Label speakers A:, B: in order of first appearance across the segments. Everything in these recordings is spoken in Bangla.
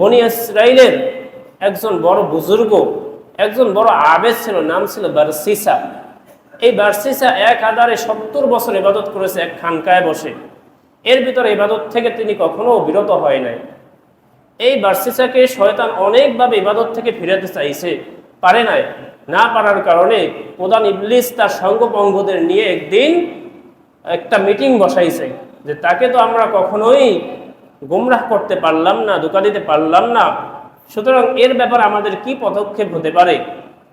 A: বনি ইসরাইলের একজন বড় বুজুর্গ, একজন বড় আবেদ ছিল, নাম ছিল বারসিসা। এই বারসিসা 1070 বছর ইবাদত করেছে এক খানকায় বসে। এর ভিতরে ইবাদত থেকে তিনি কখনো বিরত হয় নাই। এই বারসিসাকে শয়তান অনেকভাবে ইবাদত থেকে ফিরাতে চাইছে, পারে নাই। না পারার কারণে প্রধান ইবলিস তার সঙ্গপঙ্গদের নিয়ে একদিন একটা মিটিং বসাইছে যে তাকে তো আমরা কখনোই গুমরাহ করতে পারলাম না, ধোঁকা দিতে পারলাম না, সুতরাং এর ব্যাপারে আমাদের কি পদক্ষেপ হতে পারে।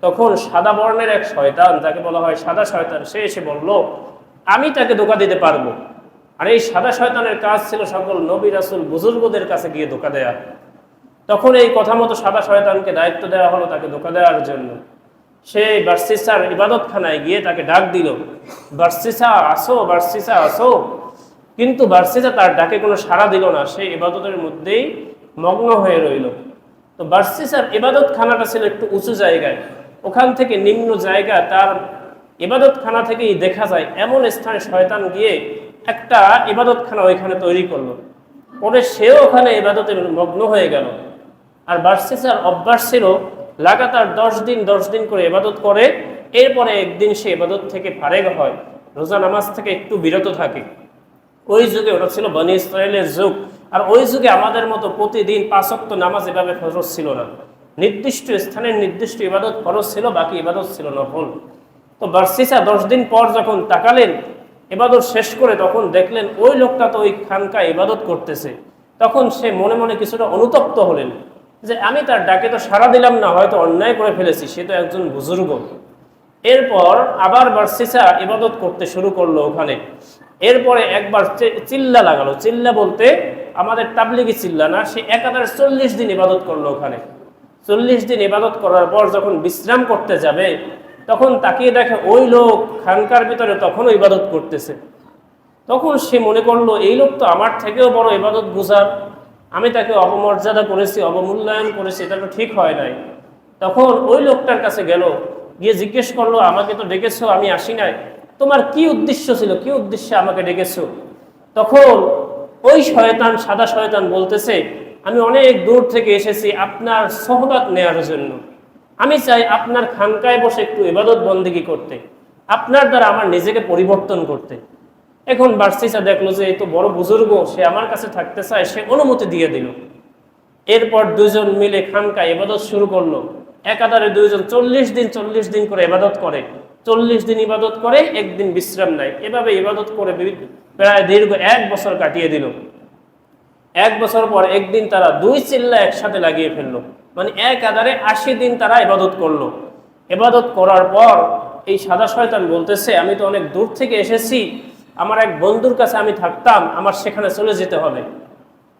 A: তখন সাদা বর্ণের এক শয়তান, যাকে বলা হয় সাদা শয়তান, সে এসে বলল আমি তাকে ধোঁকা দিতে পারবো। আর এই সাদা শয়তানের কাজ ছিল সকল নবী রাসূল বুজুর্গদের কাছে গিয়ে ধোঁকা দেয়া। তখন এই কথা মতো সাদা শয়তানকে দায়িত্ব দেওয়া হলো তাকে ধোঁকা দেওয়ার জন্য। সে বারসিসার ইবাদতখানায় গিয়ে তাকে ডাক দিল, বারসিসা আসো, বারসিসা আসো। কিন্তু বারসিসা তার ডাকে কোনো সাড়া দিল না, সে ইবাদতের মধ্যেই মগ্ন হয়ে রইল। তো বারসিসার ইবাদতখানাটা ছিল একটু উঁচু জায়গায়, ওখান থেকে নিম্ন জায়গা তার ইবাদতখানা থেকেই দেখা যায় এমন স্থানে শয়তান গিয়ে একটা ইবাদতখানা ওইখানে তৈরি করলো। পরে সেও ওখানে ইবাদতে মগ্ন হয়ে গেল। আর বারসিসার অভ্যাস ছিল লাগাতার 10 দিন করে ইবাদত করে, এরপরে একদিন সে ইবাদত থেকে ফারেগ হয়, রোজা নামাজ থেকে একটু বিরত থাকে। ওই যুগে ওটা ছিল বনি ইসরাইলের যুগ। আর ওই যুগে আমাদের মতো প্রতিদিন 5 ওয়াক্ত নামাজ এভাবে ফরজ ছিল না, নির্দিষ্ট স্থানের নির্দিষ্ট ইবাদত ফরজ ছিল, বাকি ইবাদত ছিল নফল। তো বারসিসা 10 দিন পর যখন তাকালেন ইবাদত শেষ করে, তখন দেখলেন ওই লোকটা তো ওই খানকায় ইবাদত করতেছে। তখন সে মনে মনে কিছুটা অনুতপ্ত হলেন যে আমি তার ডাকে তো সাড়া দিলাম না, হয়তো অন্যায় করে ফেলেছি, সে তো একজন বুজুর্গ। এরপর আবার বারসিসা ইবাদত করতে শুরু করলো ওখানে। এরপরে একবার চিল্লা লাগালো, চিল্লা বলতে আমাদের তাবলিগি চিল্লা না, সে একাধারে 40 দিন ইবাদত করলো ওখানে। 40 দিন ইবাদত করার পর যখন বিশ্রাম করতে যাবে, তখন তাকিয়ে দেখে ওই লোক খানকার ভিতরে তখনও ইবাদত করতেছে। তখন সে মনে করলো এই লোক তো আমার থেকেও বড় ইবাদত গুজার, আমি তাকে অপমর্যাদা করেছি, অবমূল্যায়ন করেছি, এটা তো ঠিক হয় নাই। তখন ওই লোকটার কাছে গেল, গিয়ে জিজ্ঞেস করলো আমাকে তো ডেকেছো, আমি আসি নাই, তোমার কি উদ্দেশ্য ছিল, কি উদ্দেশ্যে আমাকে ডেকেছো? তখন ওই শয়তান, সাদা শয়তান বলতেছে আমি অনেক দূর থেকে এসেছি আপনার সোহবত নেওয়ার জন্য, আমি চাই আপনার খানকায় বসে একটু ইবাদত বন্দেগী করতে, আপনার দ্বারা আমার নিজেকে পরিবর্তন করতে। এখন বারসিসা দেখলো যে এই তো বড় বুজুর্গ, সে আমার কাছে থাকতে চায়, সে অনুমতি দিয়ে দিল। এরপর দুজন মিলে খানকায় ইবাদত শুরু করলো। একাধারে দুইজন 40 দিন করে ইবাদত করে, 40 দিন ইবাদত করে, একদিন বিশ্রাম নেয়। এভাবে ইবাদত করে প্রায় দীর্ঘ 1 বছর কাটিয়ে দিল। 1 বছর পর একদিন তারা 2 চিল্লা একসাথে লাগিয়ে ফেললো, মানে একাধারে 80 দিন তারা ইবাদত করলো। ইবাদত করার পর এই সাদা শয়তান বলতেছে আমি তো অনেক দূর থেকে এসেছি, আমার এক বন্ধুর কাছে আমি থাকতাম, আমার সেখানে চলে যেতে হবে।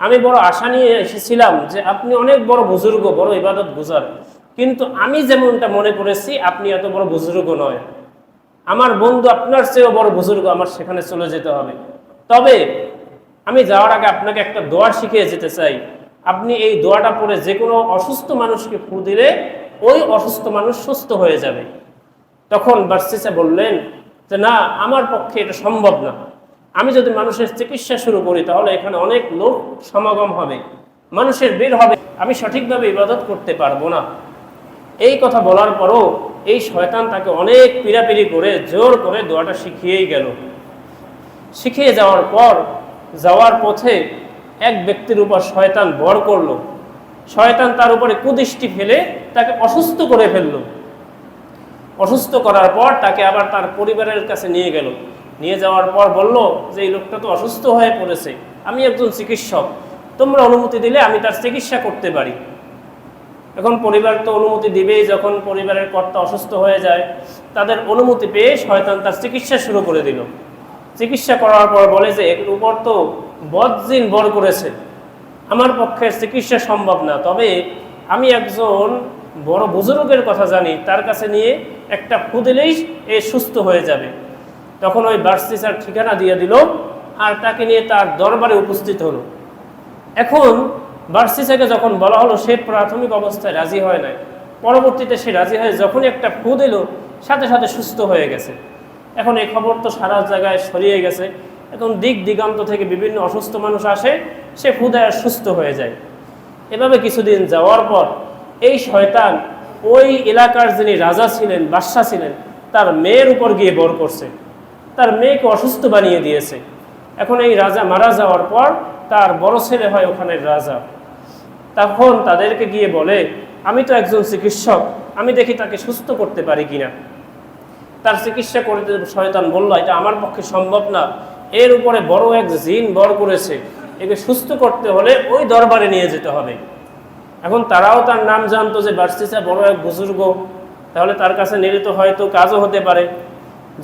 A: আমি বড় আশা নিয়ে এসেছিলাম যে আপনি অনেক বড় বুজুর্গ, বড় ইবাদত গুজার, কিন্তু আমি যেমনটা মনে করেছি আপনি এত বড় বুজুর্গ নয়, আমার বন্ধু আপনার চেয়েও বড় বুজুর্গ, আমার সেখানে চলে যেতে হবে। তবে আমি যাওয়ার আগে আপনাকে একটা দোয়া শিখিয়ে যেতে চাই, আপনি এই দোয়াটা পড়ে যে কোনো অসুস্থ মানুষকে ফু দিলে ওই অসুস্থ মানুষ সুস্থ হয়ে যাবে। তখন বারসিসা বললেন যে না, আমার পক্ষে এটা সম্ভব না, আমি যদি মানুষের চিকিৎসা শুরু করি তাহলে এখানে অনেক লোক সমাগম হবে, মানুষের ভিড় হবে, আমি সঠিকভাবে ইবাদত করতে পারবো না। এই কথা বলার পরও এই শয়তান তাকে অনেক পীড়াপিড়ি করে জোর করে দোয়াটা শিখিয়েই গেল। শিখিয়ে যাওয়ার পর যাওয়ার পথে এক ব্যক্তির উপর শয়তান ভর করলো। শয়তান তার উপরে কুদৃষ্টি ফেলে তাকে অসুস্থ করে ফেললো। অসুস্থ করার পর তাকে আবার তার পরিবারের কাছে নিয়ে গেল। নিয়ে যাওয়ার পর বলল যে এই লোকটা তো অসুস্থ হয়ে পড়েছে, আমি একজন চিকিৎসক, তোমরা অনুমতি দিলে আমি তার চিকিৎসা করতে পারি। এখন পরিবার তো অনুমতি দিবেই, যখন পরিবারের কর্তা অসুস্থ হয়ে যায়, তাদের অনুমতি পেয়ে শয়তান তার চিকিৎসা শুরু করে দিল। চিকিৎসা করার পর বলে যে এর উপর তো বদজিন বর করেছে, আমার পক্ষে চিকিৎসা সম্ভব না, তবে আমি একজন বড় বুজুর্গের কথা জানি, তার কাছে নিয়ে একটা ফু দিলেই এ সুস্থ হয়ে যাবে। তখন ওই বারসিসার ঠিকানা দিয়ে দিল আর তাকে নিয়ে তার দরবারে উপস্থিত হলো। এখন বারসিসাকে যখন বলা হলো, সে প্রাথমিক অবস্থায় রাজি হয় নাই, পরবর্তীতে সে রাজি হয়ে যখনই একটা ফু দিল সাথে সাথে সুস্থ হয়ে গেছে। এখন এই খবর তো সারা জায়গায় ছড়িয়ে গেছে, এখন দিক দিগান্ত থেকে বিভিন্ন অসুস্থ মানুষ আসে, সে ফু দেয় সুস্থ হয়ে যায়। এভাবে কিছুদিন যাওয়ার পর এই শয়তান ওই এলাকার যিনি রাজা ছিলেন, বাদশা ছিলেন, তার মেয়ের উপর গিয়ে বর করছে, তার মেয়েকে অসুস্থ বানিয়ে দিয়েছে। এখন এই রাজা মারা যাওয়ার পর তার বড় ছেলে হয় ওখানের রাজা। তখন তাদেরকে গিয়ে বলে, আমি তো একজন চিকিৎসক, আমি দেখি তাকে সুস্থ করতে পারি কিনা। তার চিকিৎসা করতে শয়তান বলল, এটা আমার পক্ষে সম্ভব না, এর উপরে বড় এক জিন বর করেছে, একে সুস্থ করতে হলে ওই দরবারে নিয়ে যেতে হবে। এখন তারাও তার নাম জানতো যে বার্সিসা বড় এক বুজুর্গ, তাহলে তার কাছে নিলে তো হয়তো কাজও হতে পারে।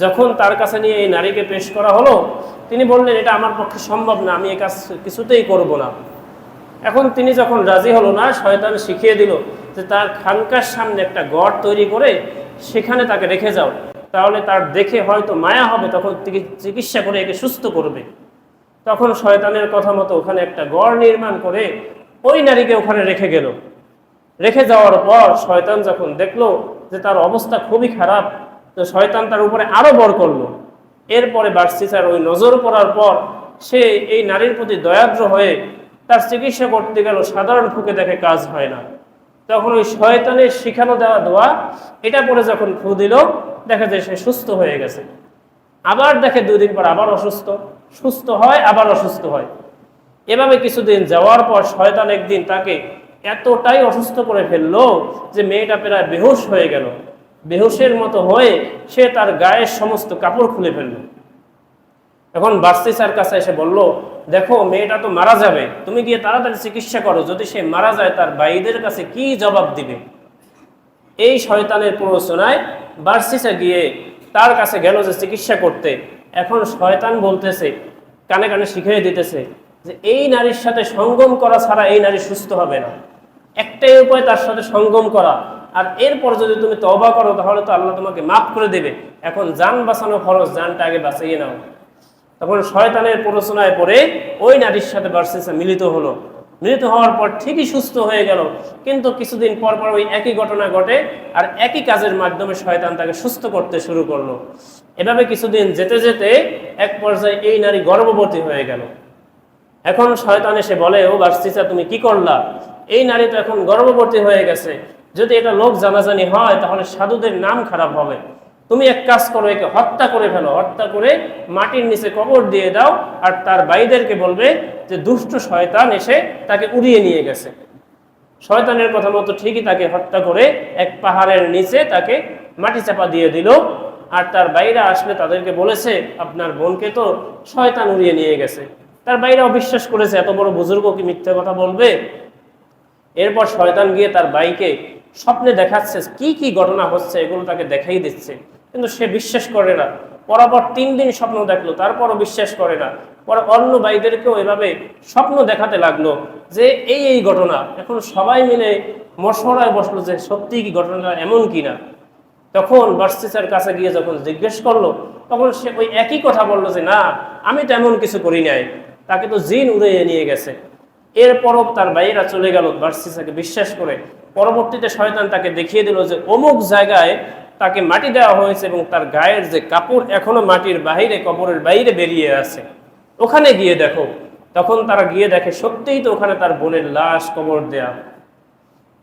A: যখন তার কাছে নিয়ে এই নারীকে পেশ করা হলো, তিনি বললেন, এটা আমার পক্ষে সম্ভব না, আমি এই কাজ কিছুতেই করব না। এখন তিনি যখন রাজি হলো না, শয়তান শিখিয়ে দিল যে তার খানকার সামনে একটা গড় তৈরি করে সেখানে তাকে রেখে যাও, তাহলে তার দেখে হয়তো মায়া হবে, তখন চিকিৎসা করে একে সুস্থ করবে। তখন শয়তানের কথা মতো ওখানে একটা গড় নির্মাণ করে ওই নারীকে ওখানে রেখে গেল। রেখে যাওয়ার পর শয়তান যখন দেখলো যে তার অবস্থা খুবই খারাপ, তো শয়তান তার উপরে আরো বর করলো। এরপরে বার্সিসার ওই নজর পড়ার পর সে এই নারীর প্রতি দয়াদ্র হয়ে তার চিকিৎসা করতে গেল, সাধারণ ফুঁকে দেখে কাজ হয় না। তখন ওই শয়তানের শিখানো দেওয়া দোয়া এটা পরে যখন ফু দিল, দেখা যায় সে সুস্থ হয়ে গেছে। আবার দেখে 2 দিন পর আবার অসুস্থ, সুস্থ হয় আবার অসুস্থ হয়। এভাবে কিছুদিন যাওয়ার পর শয়তান একদিন তাকে এতটাই অসুস্থ করে ফেললো যে মেয়েটা প্রায় বেহুশ হয়ে গেল। বেহুশের মতো হয়ে সে তার গায়ের সমস্ত কাপড় খুলে ফেললো। এখন বার্সিসার কাছে এসে বলল, দেখো মেয়েটা তো মারা যাবে, তুমি গিয়ে তাড়াতাড়ি চিকিৎসা করো, যদি সে মারা যায় তার ভাইদের কাছে কি জবাব দিবে। এই শয়তানের প্ররোচনায় বার্সিসা গিয়ে তার কাছে গেল যে চিকিৎসা করতে। এখন শয়তান বলতেছে, কানে কানে শিখিয়ে দিতেছে যে এই নারীর সাথে সঙ্গম করা ছাড়া এই নারী সুস্থ হবে না, একটাই উপায় তার সাথে সঙ্গম করা, আর এরপর যদি তুমি তওবা করো তাহলে তো আল্লাহ তোমাকে মাফ করে দেবে। এখন জান বাঁচানো খরচ, জানটা আগে বাঁচিয়ে নাও। তখন শয়তানের প্ররোচনায় পড়ে ওই নারীর সাথে বার্সিসা মিলিত হলো। মিলিত হওয়ার পর ঠিকই সুস্থ হয়ে গেল, কিন্তু কিছুদিন পর পর ওই একই ঘটনা ঘটে, আর একই কাজের মাধ্যমে শয়তান তাকে সুস্থ করতে শুরু করলো। এভাবে কিছুদিন যেতে যেতে এক পর্যায়ে এই নারী গর্ভবতী হয়ে গেল। এখন শয়তান এসে বলে, ও বার্সিসা তুমি কি করলা, এই নারী তো এখন গর্ভবতী হয়ে গেছে, যদি এটা লোক জানাজানি হয় তাহলে সাধুদের নাম খারাপ হবে, তুমি এক কাজ করো, একে হত্যা করে ফেলো, হত্যা করে মাটির নিচে কবর দিয়ে দাও, আর তার ভাইদেরকে বলবে যে দুষ্ট শয়তান এসে তাকে উড়িয়ে নিয়ে গেছে। শয়তানের কথা মতো ঠিকই তাকে হত্যা করে এক পাহাড়ের নিচে তাকে মাটি চাপা দিয়ে দিল। আর তার ভাইরা আসলে তাদেরকে বলেছে, আপনার বোনকে তো শয়তান উড়িয়ে নিয়ে গেছে। তার ভাইরা অবিশ্বাস করেছে, এত বড় বুজুর্গ কি মিথ্যে কথা বলবে। এরপর শয়তান গিয়ে তার ভাইকে স্বপ্নে দেখাচ্ছে কি কি ঘটনা হচ্ছে, এগুলো তাকে দেখাই দিচ্ছে, কিন্তু সে বিশ্বাস করে না। পরপর 3 দিন স্বপ্ন দেখলো, তারপরও বিশ্বাস করে না। পরে অন্য ভাইদেরকেও এভাবে স্বপ্ন দেখাতে লাগলো যে এই এই ঘটনা। এখন সবাই মিলে মশওয়ারায় বসলো যে সত্যি কি ঘটনাটা এমন কিনা। তখন বার্সিসার কাছে গিয়ে যখন জিজ্ঞেস করলো, তখন সে ওই একই কথা বললো যে না, আমি তেমন কিছু করি নাই, তাকে তো জিন উড়িয়ে নিয়ে গেছে। এরপরও তার ভাইয়েরা চলে গেল বার্সিসাকে বিশ্বাস করে। পরবর্তীতে শয়তান তাকে দেখিয়ে দিল যে অমুক জায়গায় তাকে মাটি দেওয়া হয়েছে এবং তার গায়ের যে কাপড় এখনো মাটির বাহিরে, কবরের বাইরে বেরিয়ে আছে, ওখানে গিয়ে দেখো। তখন তারা গিয়ে দেখে সত্যিই তো ওখানে তার বোনের লাশ কবর দেয়া।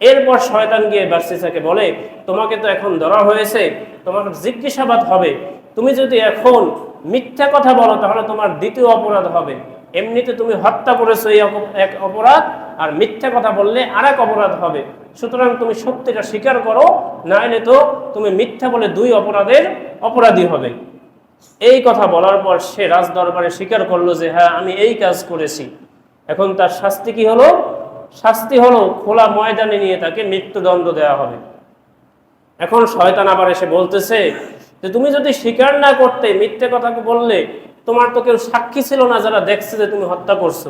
A: এরপর শয়তান গিয়ে বার্সিসাকে বলে, তোমাকে তো এখন ধরা হয়েছে, তোমার জিজ্ঞাসাবাদ হবে, তুমি যদি এখন মিথ্যা কথা বলো তাহলে তোমার দ্বিতীয় অপরাধ হবে। এমনিতে তুমি হত্যা করেছো এই এক অপরাধ, আর মিথ্যা কথা বললে আর এক অপরাধ হবে। সুতরাং তুমি সত্যিটা স্বীকার করো, নাইলে তো তুমি মিথ্যা বলে 2 অপরাধের অপরাধী হবে। এই কথা বলার পর সে রাজ দরবারে স্বীকার করলো যে হ্যাঁ, আমি এই কাজ করেছি। এখন তার শাস্তি কি হলো? শাস্তি হলো খোলা ময়দানে নিয়ে তাকে মৃত্যুদণ্ড দেওয়া হবে। এখন শয়তান আবার এসে বলতেছে যে তুমি যদি স্বীকার না করতে, মিথ্যে কথা বললে, তোমার তো কেউ সাক্ষী ছিল না যারা দেখছে যে তুমি হত্যা করছো।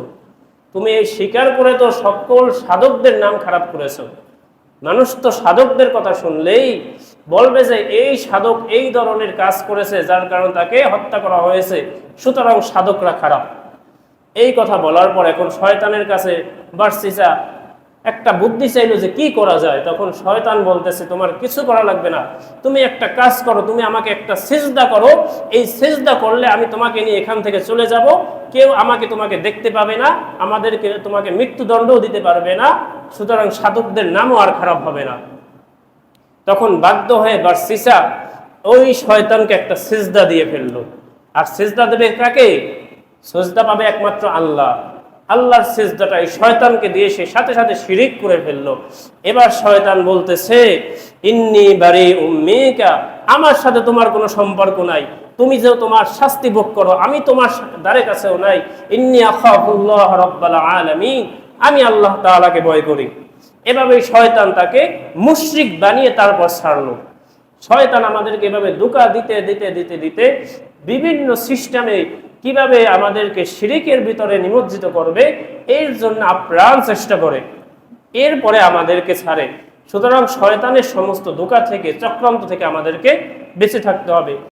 A: তুমি এই স্বীকার করে তো সকল সাধকদের নাম খারাপ করেছো। মানুষ তো সাধকদের কথা শুনলেই বলবে যে এই সাধক এই ধরনের কাজ করেছে, যার কারণে তাকে হত্যা করা হয়েছে, সুতরাং সাধকরা খারাপ। এই কথা বলার পর এখন শয়তানের কাছে বার্সিসা একটা বুদ্ধি চাইলো যে কি করা যায়, তখন শয়তান বলতেছে তোমার কিছু করা লাগবে না, তুমি একটা কাজ করো, তুমি আমাকে একটা সিজদা করো, এই সিজদা করলে আমি তোমাকে নিয়ে এখান থেকে চলে যাব, কেউ তোমাকে দেখতে পাবে না, আমাদেরকে তোমাকে মৃত্যুদণ্ডও দিতে পারবে না, সুতরাং সাধকদের নামও আর খারাপ হবে না। তখন বাধ্য হয়ে বারসিসা ওই শয়তানকে একটা সিজদা দিয়ে ফেললো। আর সিজদা দেবে কাকে? সিজদা পাবে একমাত্র আল্লাহ। আল্লাহর সিজদাটা এই শয়তানকে দিয়ে সে সাথে সাথে শিরিক করে ফেললো। এবার শয়তান বলতেছে ইন্নী বারিউম মিনকা, আমার সাথে তোমার কোনো সম্পর্ক নাই, তুমি যে তোমার শাস্তি ভোগ করো আমি তোমার দ্বারে কাছেও নাই। ইন্নী আখাফুল্লাহ রাব্বাল আলামিন, আমি আল্লাহ তাআলাকে ভয় করি। এভাবে শয়তান তাকে মুশরিক বানিয়ে তারপর ছাড়লো। শয়তান আমাদেরকে এভাবে ধোঁকা দিতে দিতে দিতে দিতে বিভিন্ন সিস্টেমে কিভাবে আমাদেরকে শিরিকের ভিতরে নিমজ্জিত করবে এর জন্য আপ্রাণ চেষ্টা করে, এরপরে আমাদেরকে ছাড়ে। সুতরাং শয়তানের সমস্ত ধোঁকা থেকে, চক্রান্ত থেকে আমাদেরকে বেঁচে থাকতে হবে।